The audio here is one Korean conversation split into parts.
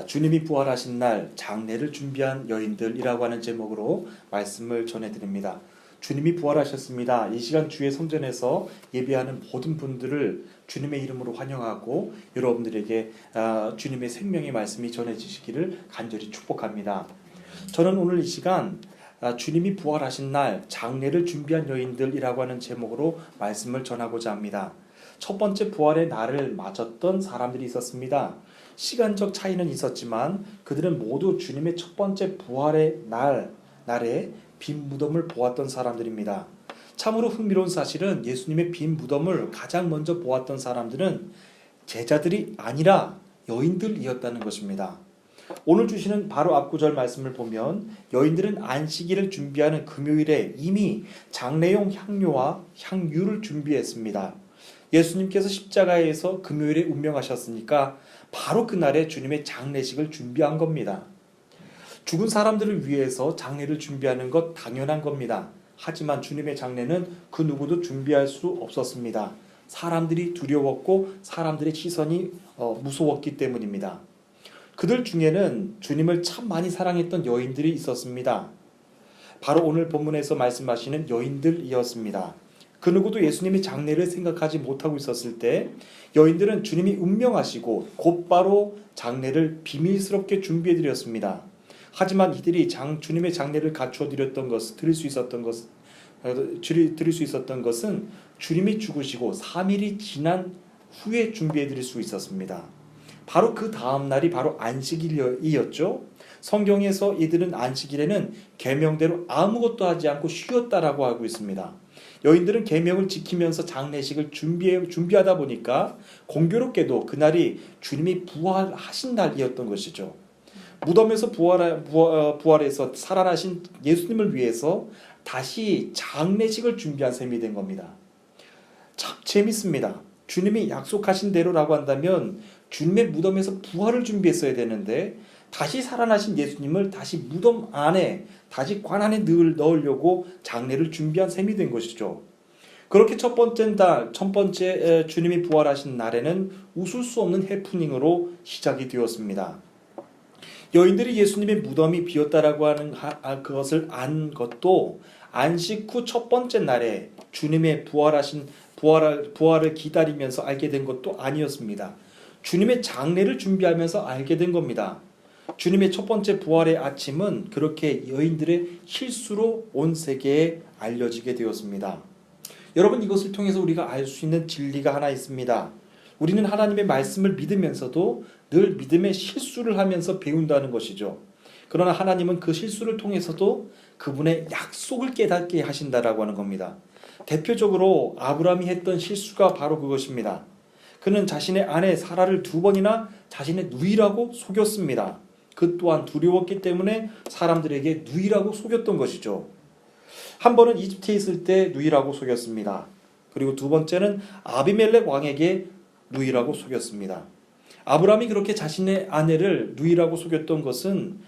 주님이 부활하신 날 장례를 준비한 여인들이라고 하는 제목으로 말씀을 전해드립니다. 주님이 부활하셨습니다. 이 시간 주의 성전에서 예배하는 모든 분들을 주님의 이름으로 환영하고 여러분들에게 주님의 생명의 말씀이 전해지시기를 간절히 축복합니다. 저는 오늘 이 시간 주님이 부활하신 날 장례를 준비한 여인들이라고 하는 제목으로 말씀을 전하고자 합니다. 첫 번째 부활의 날을 맞았던 사람들이 있었습니다. 시간적 차이는 있었지만 그들은 모두 주님의 첫 번째 부활의 날에 빈 무덤을 보았던 사람들입니다. 참으로 흥미로운 사실은 예수님의 빈 무덤을 가장 먼저 보았던 사람들은 제자들이 아니라 여인들이었다는 것입니다. 오늘 주시는 바로 앞구절 말씀을 보면 여인들은 안식일을 준비하는 금요일에 이미 장례용 향료와 향유를 준비했습니다. 예수님께서 십자가에서 금요일에 운명하셨으니까 바로 그날에 주님의 장례식을 준비한 겁니다. 죽은 사람들을 위해서 장례를 준비하는 것 당연한 겁니다. 하지만 주님의 장례는 그 누구도 준비할 수 없었습니다. 사람들이 두려웠고 사람들의 시선이 무서웠기 때문입니다. 그들 중에는 주님을 참 많이 사랑했던 여인들이 있었습니다. 바로 오늘 본문에서 말씀하시는 여인들이었습니다. 그 누구도 예수님의 장례를 생각하지 못하고 있었을 때 여인들은 주님이 운명하시고 곧바로 장례를 비밀스럽게 준비해 드렸습니다. 하지만 이들이 주님의 장례를 갖추어 드렸던 것, 드릴 수 있었던 것은 주님이 죽으시고 3일이 지난 후에 준비해 드릴 수 있었습니다. 바로 그 다음 날이 바로 안식일이었죠. 성경에서 이들은 안식일에는 계명대로 아무것도 하지 않고 쉬었다라고 하고 있습니다. 여인들은 계명을 지키면서 장례식을 준비하다 보니까 공교롭게도 그날이 주님이 부활하신 날이었던 것이죠. 무덤에서 부활해서 살아나신 예수님을 위해서 다시 장례식을 준비한 셈이 된 겁니다. 참 재밌습니다. 주님이 약속하신 대로라고 한다면 주님의 무덤에서 부활을 준비했어야 되는데 다시 살아나신 예수님을 다시 무덤 안에 다시 관 안에 넣으려고 장례를 준비한 셈이 된 것이죠. 그렇게 첫 번째 주님이 부활하신 날에는 웃을 수 없는 해프닝으로 시작이 되었습니다. 여인들이 예수님의 무덤이 비었다라고 하는 그것을 안 것도 안식 후 첫 번째 날에 주님의 부활을 기다리면서 알게 된 것도 아니었습니다. 주님의 장례를 준비하면서 알게 된 겁니다. 주님의 첫 번째 부활의 아침은 그렇게 여인들의 실수로 온 세계에 알려지게 되었습니다. 여러분, 이것을 통해서 우리가 알 수 있는 진리가 하나 있습니다. 우리는 하나님의 말씀을 믿으면서도 늘 믿음의 실수를 하면서 배운다는 것이죠. 그러나 하나님은 그 실수를 통해서도 그분의 약속을 깨닫게 하신다라고 하는 겁니다. 대표적으로 아브라함이 했던 실수가 바로 그것입니다. 그는 자신의 아내 사라를 2번이나 자신의 누이라고 속였습니다. 그 또한 두려웠기 때문에 사람들에게 누이라고 속였던 것이죠. 한 번은 이집트에 있을 때 누이라고 속였습니다. 그리고 두 번째는 아비멜렉 왕에게 누이라고 속였습니다. 아브라함이 그렇게 자신의 아내를 누이라고 속였던 것은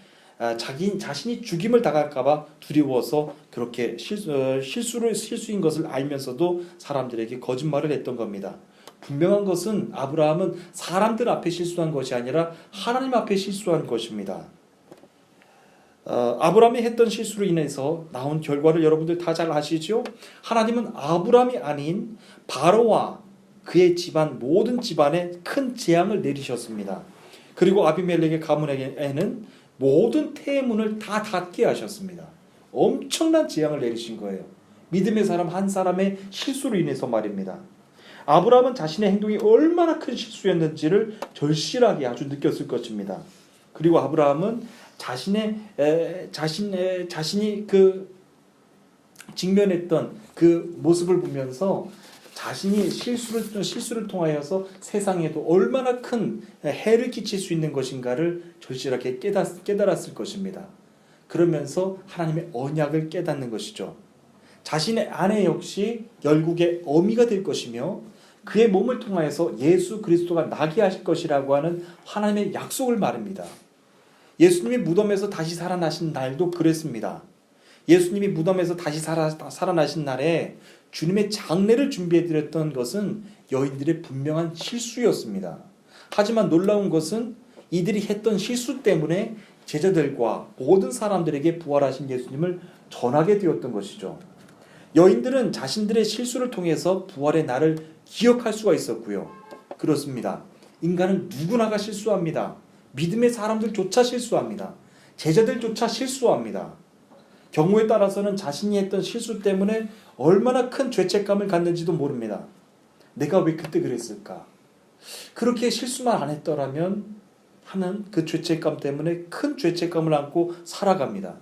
자신이 죽임을 당할까봐 두려워서 그렇게 실수인 것을 알면서도 사람들에게 거짓말을 했던 겁니다. 분명한 것은 아브라함은 사람들 앞에 실수한 것이 아니라 하나님 앞에 실수한 것입니다. 아브라함이 했던 실수로 인해서 나온 결과를 여러분들 다 잘 아시죠? 하나님은 아브라함이 아닌 바로와 그의 집안 모든 집안에 큰 재앙을 내리셨습니다. 그리고 아비멜렉의 가문에는 모든 태문을 다 닫게 하셨습니다. 엄청난 재앙을 내리신 거예요. 믿음의 사람 한 사람의 실수로 인해서 말입니다. 아브라함은 자신의 행동이 얼마나 큰 실수였는지를 절실하게 아주 느꼈을 것입니다. 그리고 아브라함은 자신이 직면했던 그 모습을 보면서 자신이 실수를 통하여서 세상에도 얼마나 큰 해를 끼칠 수 있는 것인가를 절실하게 깨달았을 것입니다. 그러면서 하나님의 언약을 깨닫는 것이죠. 자신의 아내 역시 열국의 어미가 될 것이며 그의 몸을 통하여서 예수 그리스도가 나게 하실 것이라고 하는 하나님의 약속을 말합니다. 예수님이 무덤에서 다시 살아나신 날도 그랬습니다. 예수님이 무덤에서 다시 살아나신 날에 주님의 장례를 준비해드렸던 것은 여인들의 분명한 실수였습니다. 하지만 놀라운 것은 이들이 했던 실수 때문에 제자들과 모든 사람들에게 부활하신 예수님을 전하게 되었던 것이죠. 여인들은 자신들의 실수를 통해서 부활의 날을 기억할 수가 있었고요. 그렇습니다. 인간은 누구나가 실수합니다. 믿음의 사람들조차 실수합니다. 제자들조차 실수합니다. 경우에 따라서는 자신이 했던 실수 때문에 얼마나 큰 죄책감을 갖는지도 모릅니다. 내가 왜 그때 그랬을까? 그렇게 실수만 안 했더라면 하는 그 죄책감 때문에 큰 죄책감을 안고 살아갑니다.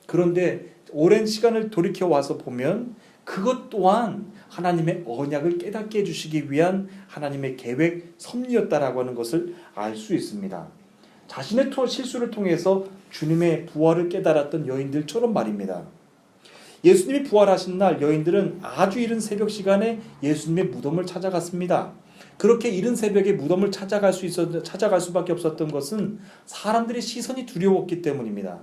그런데 오랜 시간을 돌이켜 와서 보면 그것 또한 하나님의 언약을 깨닫게 해주시기 위한 하나님의 계획, 섭리였다라고 하는 것을 알 수 있습니다. 자신의 실수를 통해서 주님의 부활을 깨달았던 여인들처럼 말입니다. 예수님이 부활하신 날 여인들은 아주 이른 새벽 시간에 예수님의 무덤을 찾아갔습니다. 그렇게 이른 새벽에 무덤을 찾아갈 수밖에 없었던 것은 사람들의 시선이 두려웠기 때문입니다.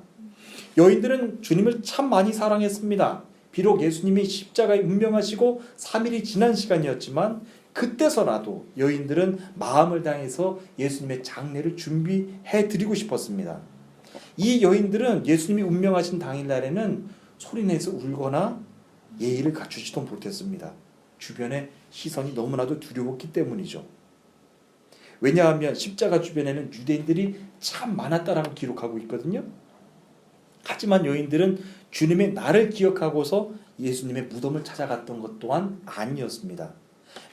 여인들은 주님을 참 많이 사랑했습니다. 비록 예수님이 십자가에 운명하시고 3일이 지난 시간이었지만 그때서라도 여인들은 마음을 다해서 예수님의 장례를 준비해 드리고 싶었습니다. 이 여인들은 예수님이 운명하신 당일날에는 소리내서 울거나 예의를 갖추지도 못했습니다. 주변의 시선이 너무나도 두려웠기 때문이죠. 왜냐하면 십자가 주변에는 유대인들이 참 많았다라고 기록하고 있거든요. 하지만 여인들은 주님의 날을 기억하고서 예수님의 무덤을 찾아갔던 것 또한 아니었습니다.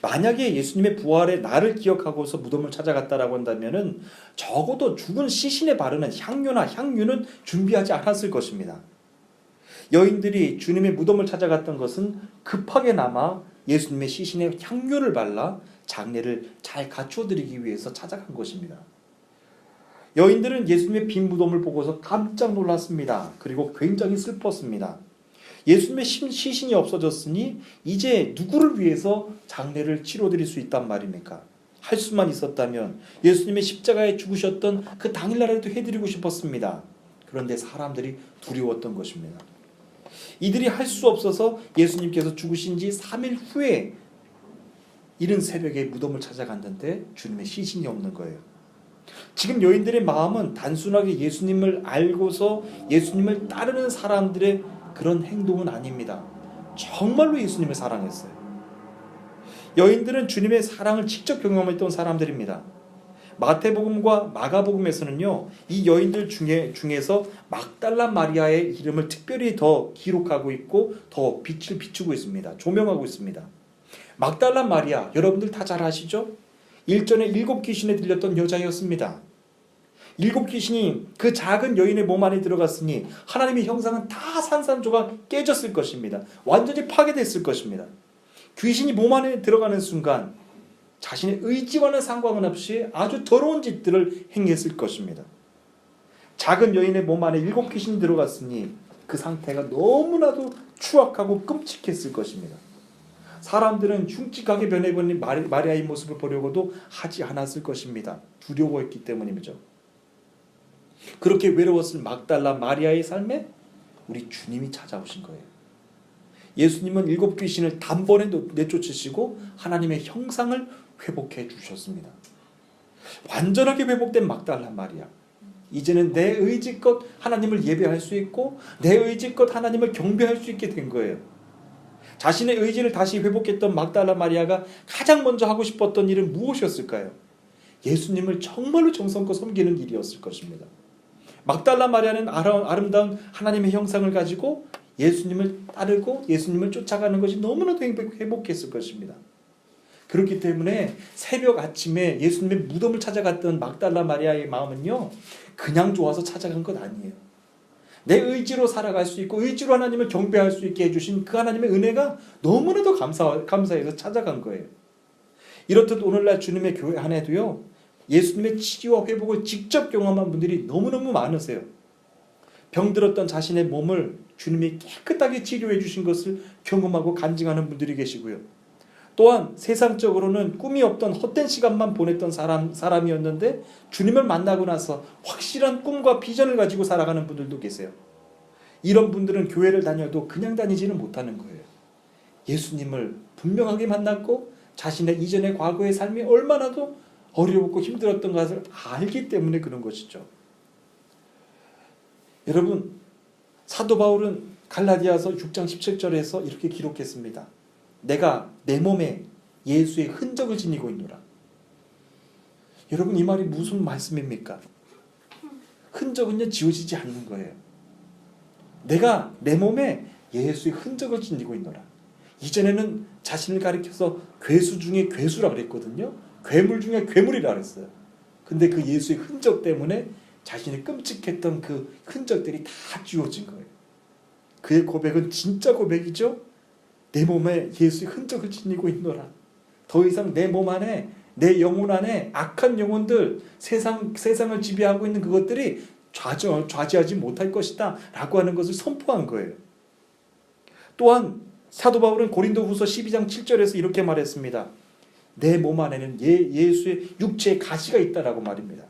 만약에 예수님의 부활의 날을 기억하고서 무덤을 찾아갔다라고 한다면은 적어도 죽은 시신에 바르는 향료나 향유는 준비하지 않았을 것입니다. 여인들이 주님의 무덤을 찾아갔던 것은 급하게나마 예수님의 시신에 향료를 발라 장례를 잘 갖추어 드리기 위해서 찾아간 것입니다. 여인들은 예수님의 빈 무덤을 보고서 깜짝 놀랐습니다. 그리고 굉장히 슬펐습니다. 예수님의 시신이 없어졌으니 이제 누구를 위해서 장례를 치러드릴 수 있단 말입니까? 할 수만 있었다면 예수님의 십자가에 죽으셨던 그 당일날에도 해드리고 싶었습니다. 그런데 사람들이 두려웠던 것입니다. 이들이 할 수 없어서 예수님께서 죽으신 지 3일 후에 이른 새벽에 무덤을 찾아갔는데 주님의 시신이 없는 거예요. 지금 여인들의 마음은 단순하게 예수님을 알고서 예수님을 따르는 사람들의 그런 행동은 아닙니다. 정말로 예수님을 사랑했어요. 여인들은 주님의 사랑을 직접 경험했던 사람들입니다. 마태복음과 마가복음에서는요, 이 여인들 중에서 막달라 마리아의 이름을 특별히 더 기록하고 있고 더 빛을 비추고 있습니다. 조명하고 있습니다. 막달라 마리아, 여러분들 다 잘 아시죠? 일전에 7 귀신에 들렸던 여자였습니다. 7 귀신이 그 작은 여인의 몸 안에 들어갔으니 하나님의 형상은 다 산산조각 깨졌을 것입니다. 완전히 파괴됐을 것입니다. 귀신이 몸 안에 들어가는 순간 자신의 의지와는 상관은 없이 아주 더러운 짓들을 행했을 것입니다. 작은 여인의 몸 안에 7 귀신이 들어갔으니 그 상태가 너무나도 추악하고 끔찍했을 것입니다. 사람들은 흉측하게 변해버린 마리아의 모습을 보려고도 하지 않았을 것입니다. 두려워했기 때문이죠. 그렇게 외로웠을 막달라 마리아의 삶에 우리 주님이 찾아오신 거예요. 예수님은 7 귀신을 단번에 내쫓으시고 하나님의 형상을 회복해 주셨습니다. 완전하게 회복된 막달라 마리아, 이제는 내 의지껏 하나님을 예배할 수 있고 내 의지껏 하나님을 경배할 수 있게 된 거예요. 자신의 의지를 다시 회복했던 막달라 마리아가 가장 먼저 하고 싶었던 일은 무엇이었을까요? 예수님을 정말로 정성껏 섬기는 일이었을 것입니다. 막달라 마리아는 아름다운 하나님의 형상을 가지고 예수님을 따르고 예수님을 쫓아가는 것이 너무나도 행복했을 것입니다. 그렇기 때문에 새벽 아침에 예수님의 무덤을 찾아갔던 막달라 마리아의 마음은요, 그냥 좋아서 찾아간 것 아니에요. 내 의지로 살아갈 수 있고 의지로 하나님을 경배할 수 있게 해주신 그 하나님의 은혜가 너무나도 감사해서 찾아간 거예요. 이렇듯 오늘날 주님의 교회 안에도요, 예수님의 치유와 회복을 직접 경험한 분들이 너무너무 많으세요. 병들었던 자신의 몸을 주님이 깨끗하게 치료해 주신 것을 경험하고 간증하는 분들이 계시고요. 또한 세상적으로는 꿈이 없던 헛된 시간만 보냈던 사람이었는데 주님을 만나고 나서 확실한 꿈과 비전을 가지고 살아가는 분들도 계세요. 이런 분들은 교회를 다녀도 그냥 다니지는 못하는 거예요. 예수님을 분명하게 만났고 자신의 이전의 과거의 삶이 얼마나도 어려웠고 힘들었던 것을 알기 때문에 그런 것이죠. 여러분, 사도 바울은 갈라디아서 6장 17절에서 이렇게 기록했습니다. 내가 내 몸에 예수의 흔적을 지니고 있노라. 여러분, 이 말이 무슨 말씀입니까? 흔적은요, 지워지지 않는 거예요. 내가 내 몸에 예수의 흔적을 지니고 있노라. 이전에는 자신을 가리켜서 괴수 중에 괴수라 그랬거든요. 괴물 중에 괴물이라 그랬어요. 근데 그 예수의 흔적 때문에 자신이 끔찍했던 그 흔적들이 다 지워진 거예요. 그의 고백은 진짜 고백이죠. 내 몸에 예수의 흔적을 지니고 있노라. 더 이상 내 몸 안에, 내 영혼 안에 악한 영혼들, 세상을 지배하고 있는 그것들이 좌지하지 못할 것이다 라고 하는 것을 선포한 거예요. 또한 사도 바울은 고린도후서 12장 7절에서 이렇게 말했습니다. 내 몸 안에는 예수의 육체의 가시가 있다라고 말입니다.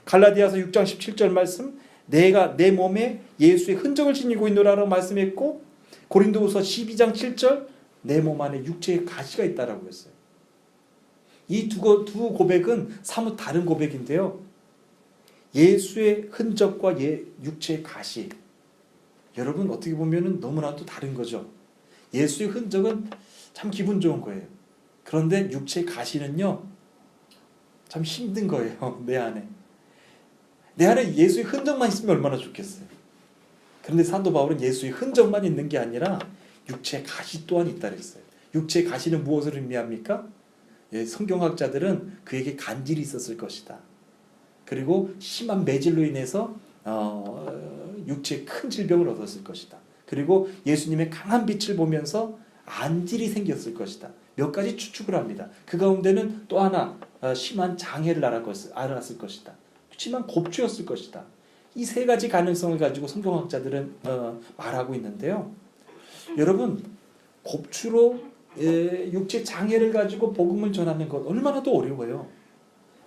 갈라디아서 6장 17절 말씀, 내가 내 몸에 예수의 흔적을 지니고 있노라라고 말씀했고, 고린도후서 12장 7절, 내 몸 안에 육체의 가시가 있다라고 했어요. 이 두 고백은 사뭇 다른 고백인데요. 예수의 흔적과 육체의 가시, 여러분 어떻게 보면 너무나도 다른 거죠. 예수의 흔적은 참 기분 좋은 거예요. 그런데 육체의 가시는요, 참 힘든 거예요. 내 안에 예수의 흔적만 있으면 얼마나 좋겠어요. 그런데 사도 바울은 예수의 흔적만 있는 게 아니라 육체의 가시 또한 있다 그랬어요. 육체의 가시는 무엇을 의미합니까? 성경학자들은 그에게 간질이 있었을 것이다. 그리고 심한 매질로 인해서 육체에 큰 질병을 얻었을 것이다. 그리고 예수님의 강한 빛을 보면서 안질이 생겼을 것이다. 몇 가지 추측을 합니다. 그 가운데는 또 하나 심한 장애를 앓았을 것이다. 심한 곱추였을 것이다. 이 세 가지 가능성을 가지고 성경학자들은 말하고 있는데요. 여러분, 곱추로 육체 장애를 가지고 복음을 전하는 것 얼마나 더 어려워요.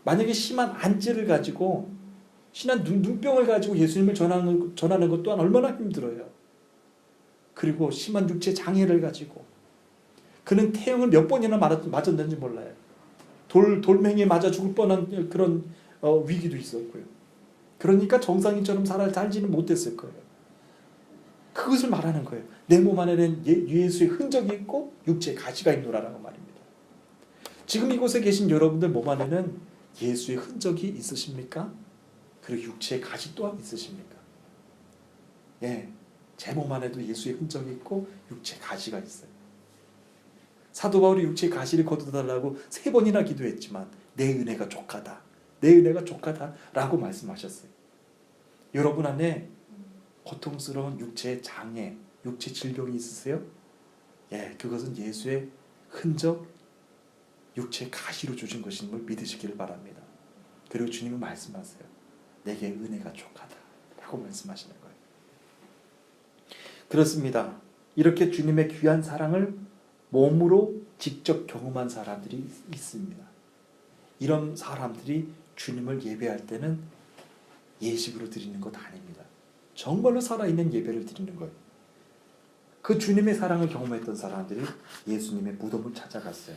만약에 심한 안질을 가지고 심한 눈병을 가지고 예수님을 전하는 것 또한 얼마나 힘들어요. 그리고 심한 육체 장애를 가지고 그는 태형을 몇 번이나 맞았는지 몰라요. 돌멩이에 맞아 죽을 뻔한 그런 위기도 있었고요. 그러니까 정상인처럼 살지는 못했을 거예요. 그것을 말하는 거예요. 내 몸 안에는 예수의 흔적이 있고 육체의 가시가 있노라라고 말입니다. 지금 이곳에 계신 여러분들 몸 안에는 예수의 흔적이 있으십니까? 그리고 육체의 가시 또한 있으십니까? 예, 제 몸 안에도 예수의 흔적이 있고 육체의 가시가 있어요. 사도 바울이 육체의 가시를 거둬달라고 3번이나 기도했지만 내 은혜가 족하다, 내 은혜가 족하다라고 말씀하셨어요. 여러분 안에 고통스러운 육체의 장애, 육체 질병이 있으세요? 예, 그것은 예수의 흔적, 육체의 가시로 주신 것임을 믿으시기를 바랍니다. 그리고 주님은 말씀하세요. 내게 은혜가 족하다 라고 말씀하시는 거예요. 그렇습니다. 이렇게 주님의 귀한 사랑을 몸으로 직접 경험한 사람들이 있습니다. 이런 사람들이 주님을 예배할 때는 예식으로 드리는 것 아닙니다. 정말로 살아있는 예배를 드리는 거예요. 그 주님의 사랑을 경험했던 사람들이 예수님의 무덤을 찾아갔어요.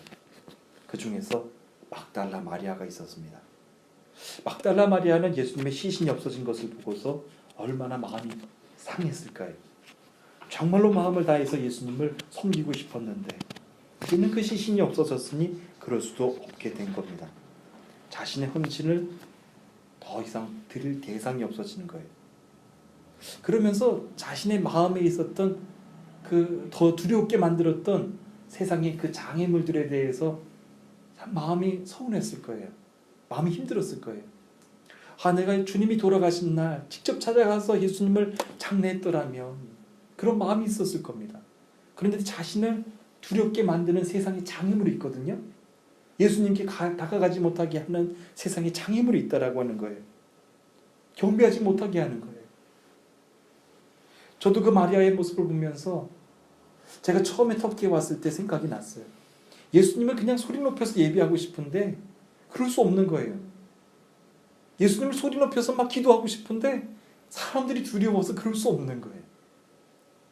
그 중에서 막달라 마리아가 있었습니다. 막달라 마리아는 예수님의 시신이 없어진 것을 보고서 얼마나 마음이 상했을까요? 정말로 마음을 다해서 예수님을 섬기고 싶었는데 이제는 그 시신이 없어졌으니 그럴 수도 없게 된 겁니다. 자신의 헌신을 더 이상 드릴 대상이 없어지는 거예요. 그러면서 자신의 마음에 있었던 그 더 두렵게 만들었던 세상의 그 장애물들에 대해서 참 마음이 서운했을 거예요. 마음이 힘들었을 거예요. 내가 주님이 돌아가신 날 직접 찾아가서 예수님을 장례했더라면 그런 마음이 있었을 겁니다. 그런데 자신을 두렵게 만드는 세상의 장애물이 있거든요. 예수님께 다가가지 못하게 하는 세상의 장애물이 있다라고 하는 거예요. 경배하지 못하게 하는 거예요. 저도 그 마리아의 모습을 보면서 제가 처음에 터키에 왔을 때 생각이 났어요. 예수님을 그냥 소리 높여서 예배하고 싶은데 그럴 수 없는 거예요. 예수님을 소리 높여서 막 기도하고 싶은데 사람들이 두려워서 그럴 수 없는 거예요.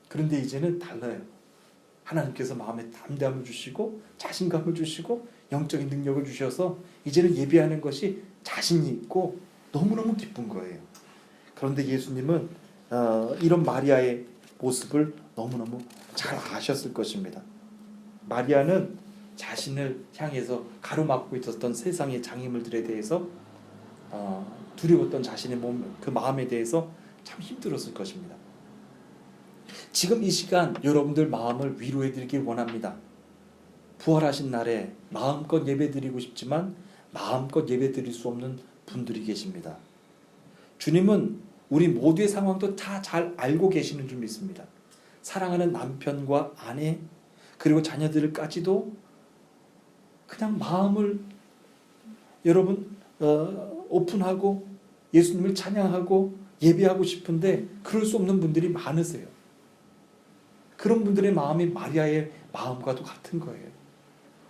그런데 이제는 달라요. 하나님께서 마음에 담대함을 주시고 자신감을 주시고 영적인 능력을 주셔서 이제는 예배하는 것이 자신이 있고 너무너무 기쁜 거예요. 그런데 예수님은 이런 마리아의 모습을 너무너무 잘 아셨을 것입니다. 마리아는 자신을 향해서 가로막고 있었던 세상의 장애물들에 대해서 두려웠던 자신의 그 마음에 대해서 참 힘들었을 것입니다. 지금 이 시간 여러분들 마음을 위로해드리길 원합니다. 부활하신 날에 마음껏 예배드리고 싶지만 마음껏 예배드릴 수 없는 분들이 계십니다. 주님은 우리 모두의 상황도 다 잘 알고 계시는 줄 믿습니다. 사랑하는 남편과 아내 그리고 자녀들까지도 그냥 마음을 여러분 오픈하고 예수님을 찬양하고 예배하고 싶은데 그럴 수 없는 분들이 많으세요. 그런 분들의 마음이 마리아의 마음과도 같은 거예요.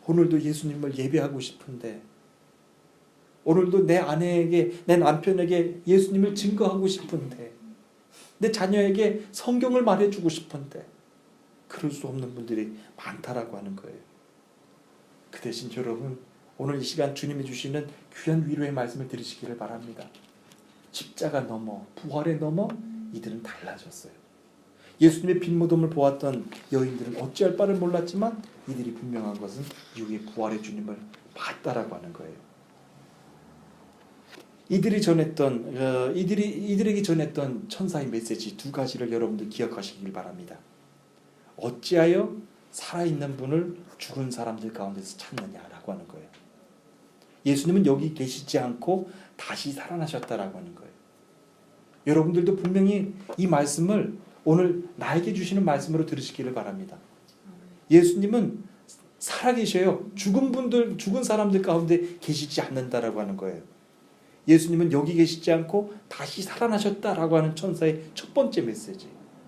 오늘도 예수님을 예배하고 싶은데, 오늘도 내 아내에게, 내 남편에게 예수님을 증거하고 싶은데, 내 자녀에게 성경을 말해주고 싶은데 그럴 수 없는 분들이 많다라고 하는 거예요. 그 대신 여러분, 오늘 이 시간 주님이 주시는 귀한 위로의 말씀을 들으시기를 바랍니다. 십자가 넘어 부활에 넘어 이들은 달라졌어요. 예수님의 빈무덤을 보았던 여인들은 어찌할 바를 몰랐지만 이들이 분명한 것은 이후에 부활의 주님을 봤다라고 하는 거예요. 이들에게 전했던 천사의 메시지 두 가지를 여러분들 기억하시길 바랍니다. 어찌하여 살아있는 분을 죽은 사람들 가운데서 찾느냐라고 하는 거예요. 예수님은 여기 계시지 않고 다시 살아나셨다라고 하는 거예요. 여러분들도 분명히 이 말씀을 오늘 나에게 주시는 말씀으로 들으시기를 바랍니다. 예수님은 살아계셔요. 죽은 사람들 가운데 계시지 않는다라고 하는 거예요. 예수님은 여기 계시지 않고 다시 살아나셨다라고 하는 천사의 첫 번째 메시지,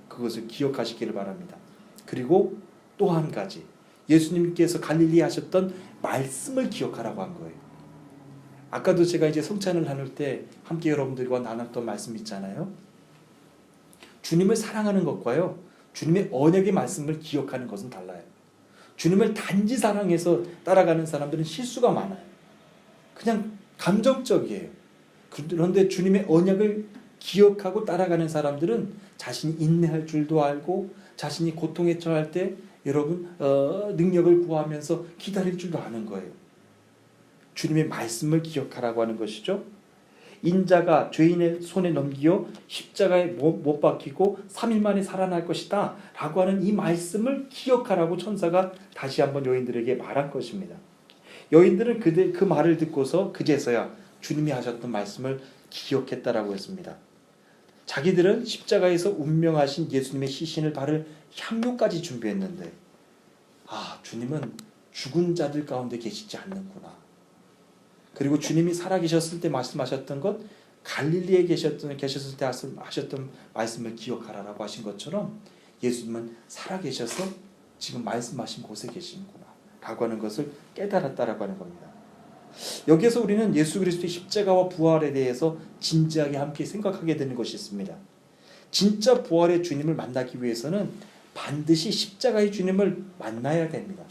그것을 기억하시기를 바랍니다. 그리고 또 한 가지, 예수님께서 갈릴리에 하셨던 말씀을 기억하라고 한 거예요. 아까도 제가 이제 성찬을 나눌 때 함께 여러분들과 나눴던 말씀 있잖아요. 주님을 사랑하는 것과요, 주님의 언약의 말씀을 기억하는 것은 달라요. 주님을 단지 사랑해서 따라가는 사람들은 실수가 많아요. 그냥 감정적이에요. 그런데 주님의 언약을 기억하고 따라가는 사람들은 자신이 인내할 줄도 알고, 자신이 고통에 처할 때 여러분 능력을 구하면서 기다릴 줄도 아는 거예요. 주님의 말씀을 기억하라고 하는 것이죠. 인자가 죄인의 손에 넘기어 십자가에 못 박히고 3일 만에 살아날 것이다 라고 하는 이 말씀을 기억하라고 천사가 다시 한번 여인들에게 말한 것입니다. 여인들은 그 말을 듣고서 그제서야 주님이 하셨던 말씀을 기억했다라고 했습니다. 자기들은 십자가에서 운명하신 예수님의 시신을 바를 향료까지 준비했는데, 주님은 죽은 자들 가운데 계시지 않는구나. 그리고 주님이 살아계셨을 때 말씀하셨던 것, 갈릴리에 계셨을 때 하셨던 말씀을 기억하라라고 하신 것처럼 예수님은 살아계셔서 지금 말씀하신 곳에 계시는구나 라고 하는 것을 깨달았다라고 하는 겁니다. 여기에서 우리는 예수 그리스도의 십자가와 부활에 대해서 진지하게 함께 생각하게 되는 것이 있습니다. 진짜 부활의 주님을 만나기 위해서는 반드시 십자가의 주님을 만나야 됩니다.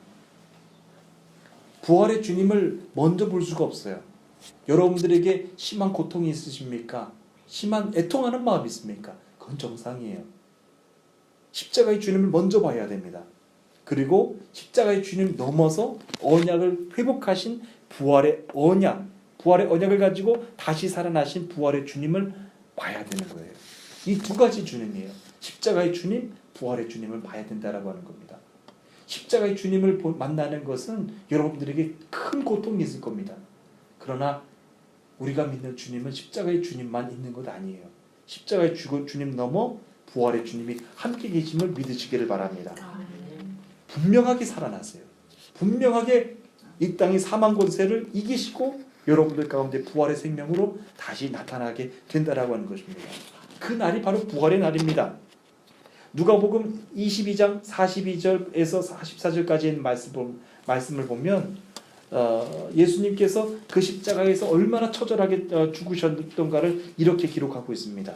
부활의 주님을 먼저 볼 수가 없어요. 여러분들에게 심한 고통이 있으십니까? 심한 애통하는 마음이 있습니까? 그건 정상이에요. 십자가의 주님을 먼저 봐야 됩니다. 그리고 십자가의 주님 넘어서 언약을 회복하신 부활의 언약을 가지고 다시 살아나신 부활의 주님을 봐야 되는 거예요. 이 두 가지 주님이에요. 십자가의 주님, 부활의 주님을 봐야 된다라고 하는 겁니다. 십자가의 주님을 만나는 것은 여러분들에게 큰 고통이 있을 겁니다. 그러나 우리가 믿는 주님은 십자가의 주님만 있는 것 아니에요. 십자가의 주님 넘어 부활의 주님이 함께 계심을 믿으시기를 바랍니다. 분명하게 살아나세요. 분명하게 이 땅의 사망 권세를 이기시고 여러분들 가운데 부활의 생명으로 다시 나타나게 된다라고 하는 것입니다. 그 날이 바로 부활의 날입니다. 누가복음 22장 42절에서 44절까지의 말씀을 보면 예수님께서 그 십자가에서 얼마나 처절하게 죽으셨던가를 이렇게 기록하고 있습니다.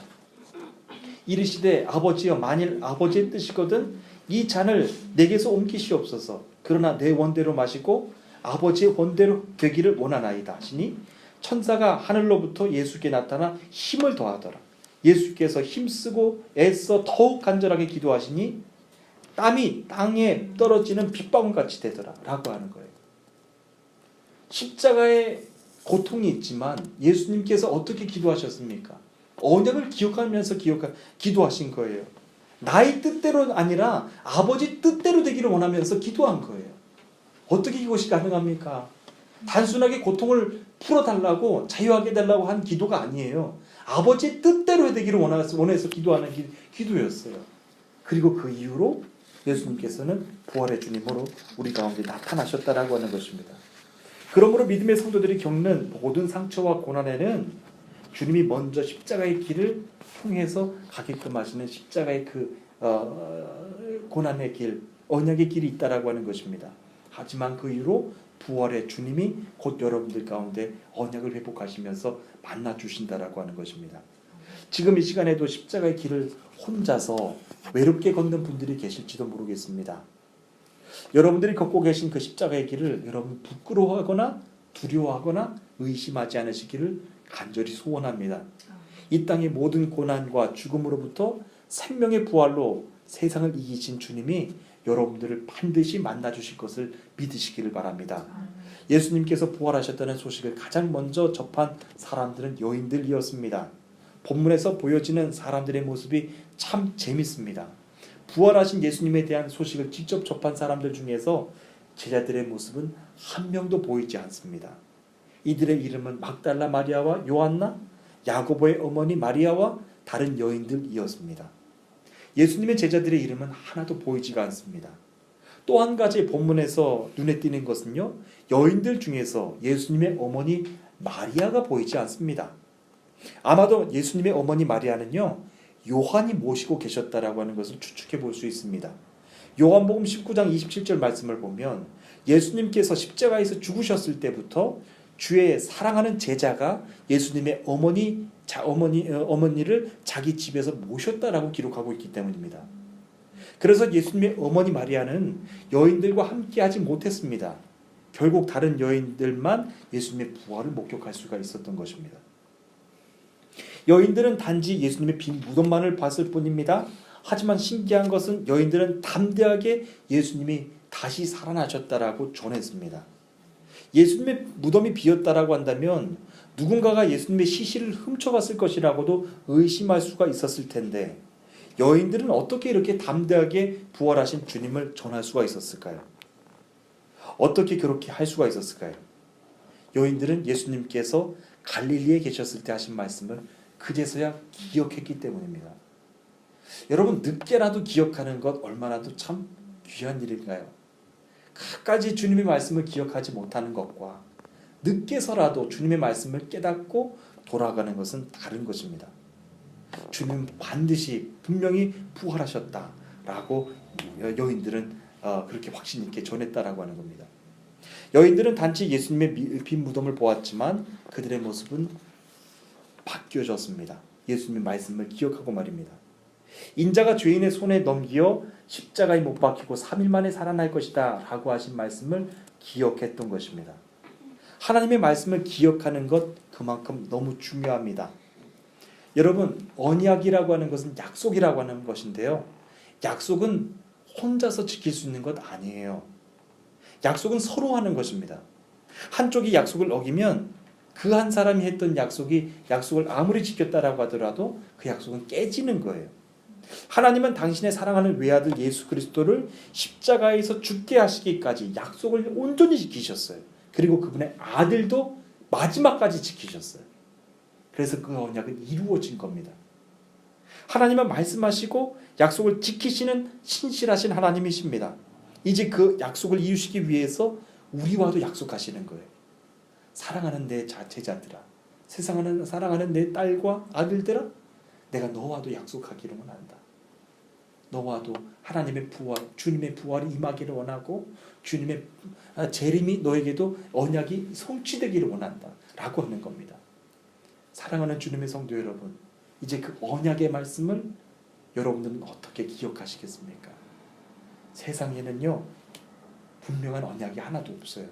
이르시되 아버지여, 만일 아버지의 뜻이거든 이 잔을 내게서 옮기시옵소서. 그러나 내 원대로 마시고 아버지의 원대로 되기를 원하나이다 하시니 천사가 하늘로부터 예수께 나타나 힘을 더하더라. 예수께서 힘쓰고 애써 더욱 간절하게 기도하시니 땀이 땅에 떨어지는 빗방울같이 되더라 라고 하는 거예요. 십자가의 고통이 있지만 예수님께서 어떻게 기도하셨습니까? 언약을 기억하면서 기도하신 거예요. 나의 뜻대로 아니라 아버지 뜻대로 되기를 원하면서 기도한 거예요. 어떻게 이것이 가능합니까? 단순하게 고통을 풀어달라고 자유하게 달라고 한 기도가 아니에요. 아버지의 뜻대로 되기를 원해서 기도하는 기도였어요. 그리고 그 이후로 예수님께서는 부활의 주님으로 우리 가운데 나타나셨다라고 하는 것입니다. 그러므로 믿음의 성도들이 겪는 모든 상처와 고난에는 주님이 먼저 십자가의 길을 통해서 가게끔 하시는 십자가의 그 고난의 길, 언약의 길이 있다라고 하는 것입니다. 하지만 그 이후로 부활의 주님이 곧 여러분들 가운데 언약을 회복하시면서 만나 주신다라고 하는 것입니다. 지금 이 시간에도 십자가의 길을 혼자서 외롭게 걷는 분들이 계실지도 모르겠습니다. 여러분들이 걷고 계신 그 십자가의 길을 여러분 부끄러워하거나 두려워하거나 의심하지 않으시기를 간절히 소원합니다. 이 땅의 모든 고난과 죽음으로부터 생명의 부활로 세상을 이기신 주님이 여러분들을 반드시 만나 주실 것을 믿으시기를 바랍니다. 예수님께서 부활하셨다는 소식을 가장 먼저 접한 사람들은 여인들이었습니다. 본문에서 보여지는 사람들의 모습이 참 재밌습니다. 부활하신 예수님에 대한 소식을 직접 접한 사람들 중에서 제자들의 모습은 한 명도 보이지 않습니다. 이들의 이름은 막달라 마리아와 요한나, 야고보의 어머니 마리아와 다른 여인들이었습니다. 예수님의 제자들의 이름은 하나도 보이지가 않습니다. 또 한 가지 본문에서 눈에 띄는 것은요, 여인들 중에서 예수님의 어머니 마리아가 보이지 않습니다. 아마도 예수님의 어머니 마리아는요, 요한이 모시고 계셨다라고 하는 것을 추측해 볼 수 있습니다. 요한복음 19장 27절 말씀을 보면 예수님께서 십자가에서 죽으셨을 때부터 주의 사랑하는 제자가 예수님의 어머니를 자기 집에서 모셨다라고 기록하고 있기 때문입니다. 그래서 예수님의 어머니 마리아는 여인들과 함께하지 못했습니다. 결국 다른 여인들만 예수님의 부활을 목격할 수가 있었던 것입니다. 여인들은 단지 예수님의 빈 무덤만을 봤을 뿐입니다. 하지만 신기한 것은 여인들은 담대하게 예수님이 다시 살아나셨다라고 전했습니다. 예수님의 무덤이 비었다라고 한다면 누군가가 예수님의 시신을 훔쳐갔을 것이라고도 의심할 수가 있었을 텐데 여인들은 어떻게 이렇게 담대하게 부활하신 주님을 전할 수가 있었을까요? 어떻게 그렇게 할 수가 있었을까요? 여인들은 예수님께서 갈릴리에 계셨을 때 하신 말씀을 그제서야 기억했기 때문입니다. 여러분, 늦게라도 기억하는 것 얼마나도 참 귀한 일인가요? 끝까지 주님의 말씀을 기억하지 못하는 것과 늦게서라도 주님의 말씀을 깨닫고 돌아가는 것은 다른 것입니다. 주님 반드시 분명히 부활하셨다라고 여인들은 그렇게 확신 있게 전했다라고 하는 겁니다. 여인들은 단지 예수님의 빈 무덤을 보았지만 그들의 모습은 바뀌어졌습니다. 예수님의 말씀을 기억하고 말입니다. 인자가 죄인의 손에 넘겨 십자가에 못 박히고 3일 만에 살아날 것이다 라고 하신 말씀을 기억했던 것입니다. 하나님의 말씀을 기억하는 것 그만큼 너무 중요합니다. 여러분, 언약이라고 하는 것은 약속이라고 하는 것인데요, 약속은 혼자서 지킬 수 있는 것 아니에요. 약속은 서로 하는 것입니다. 한쪽이 약속을 어기면 그 한 사람이 했던 약속을 아무리 지켰다라고 하더라도 그 약속은 깨지는 거예요. 하나님은 당신의 사랑하는 외아들 예수 그리스도를 십자가에서 죽게 하시기까지 약속을 온전히 지키셨어요. 그리고 그분의 아들도 마지막까지 지키셨어요. 그래서 그 언약은 이루어진 겁니다. 하나님은 말씀하시고 약속을 지키시는 신실하신 하나님이십니다. 이제 그 약속을 이루시기 위해서 우리와도 약속하시는 거예요. 사랑하는 내 제자들아, 세상을 사랑하는 내 딸과 아들들아, 내가 너와도 약속하기를 원한다. 너와도 하나님의 부활, 주님의 부활이 임하기를 원하고 주님의 재림이 너에게도 언약이 성취되기를 원한다 라고 하는 겁니다. 사랑하는 주님의 성도 여러분, 이제 그 언약의 말씀을 여러분들은 어떻게 기억하시겠습니까? 세상에는요, 분명한 언약이 하나도 없어요.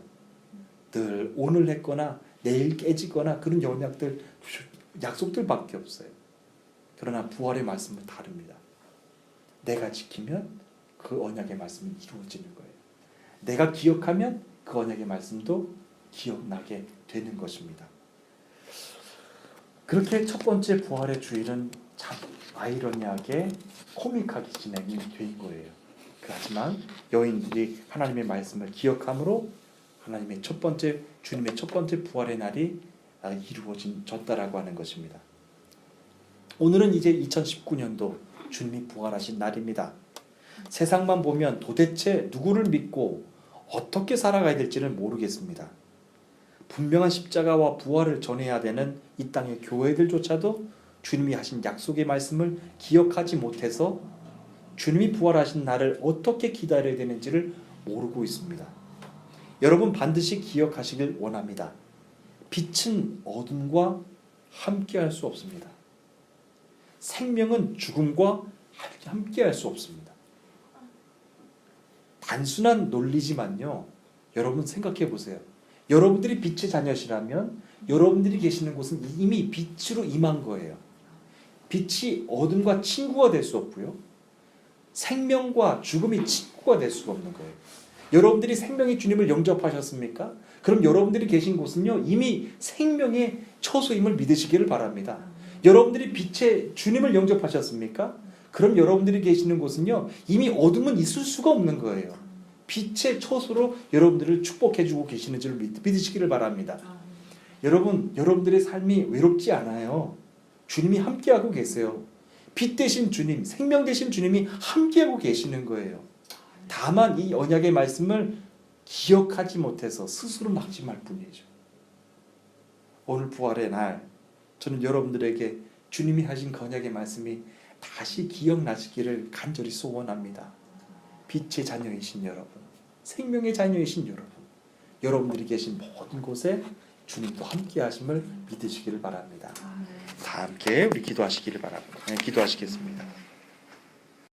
늘 오늘 했거나 내일 깨지거나 그런 언약들, 약속들밖에 없어요. 그러나 부활의 말씀은 다릅니다. 내가 지키면 그 언약의 말씀은 이루어지는 거예요. 내가 기억하면 그 언약의 말씀도 기억나게 되는 것입니다. 그렇게 첫 번째 부활의 주일은 참 아이러니하게 코믹하게 진행이 된 거예요. 하지만 여인들이 하나님의 말씀을 기억함으로 하나님의 첫 번째, 주님의 첫 번째 부활의 날이 이루어졌다라고 하는 것입니다. 오늘은 이제 2019년도 주님이 부활하신 날입니다. 세상만 보면 도대체 누구를 믿고 어떻게 살아가야 될지를 모르겠습니다. 분명한 십자가와 부활을 전해야 되는 이 땅의 교회들조차도 주님이 하신 약속의 말씀을 기억하지 못해서 주님이 부활하신 날을 어떻게 기다려야 되는지를 모르고 있습니다. 여러분 반드시 기억하시길 원합니다. 빛은 어둠과 함께할 수 없습니다. 생명은 죽음과 함께할 수 없습니다. 단순한 논리지만요. 여러분 생각해 보세요. 여러분들이 빛의 자녀시라면 여러분들이 계시는 곳은 이미 빛으로 임한 거예요. 빛이 어둠과 친구가 될 수 없고요. 생명과 죽음이 친구가 될 수가 없는 거예요. 여러분들이 생명의 주님을 영접하셨습니까? 그럼 여러분들이 계신 곳은요. 이미 생명의 처소임을 믿으시기를 바랍니다. 여러분들이 빛의 주님을 영접하셨습니까? 그럼 여러분들이 계시는 곳은요. 이미 어둠은 있을 수가 없는 거예요. 빛의 처소로 여러분들을 축복해주고 계시는 줄 믿으시기를 바랍니다. 여러분, 여러분들의 삶이 외롭지 않아요. 주님이 함께하고 계세요. 빛 되신 주님, 생명 되신 주님이 함께하고 계시는 거예요. 다만 이 언약의 말씀을 기억하지 못해서 스스로 낙심할 뿐이죠. 오늘 부활의 날 저는 여러분들에게 주님이 하신 그 언약의 말씀이 다시 기억나시기를 간절히 소원합니다. 빛의 자녀이신 여러분, 생명의 자녀이신 여러분, 여러분들이 계신 모든 곳에 주님도 함께 하심을 믿으시기를 바랍니다. 다 함께 우리 기도하시기를 바랍니다. 기도하시겠습니다.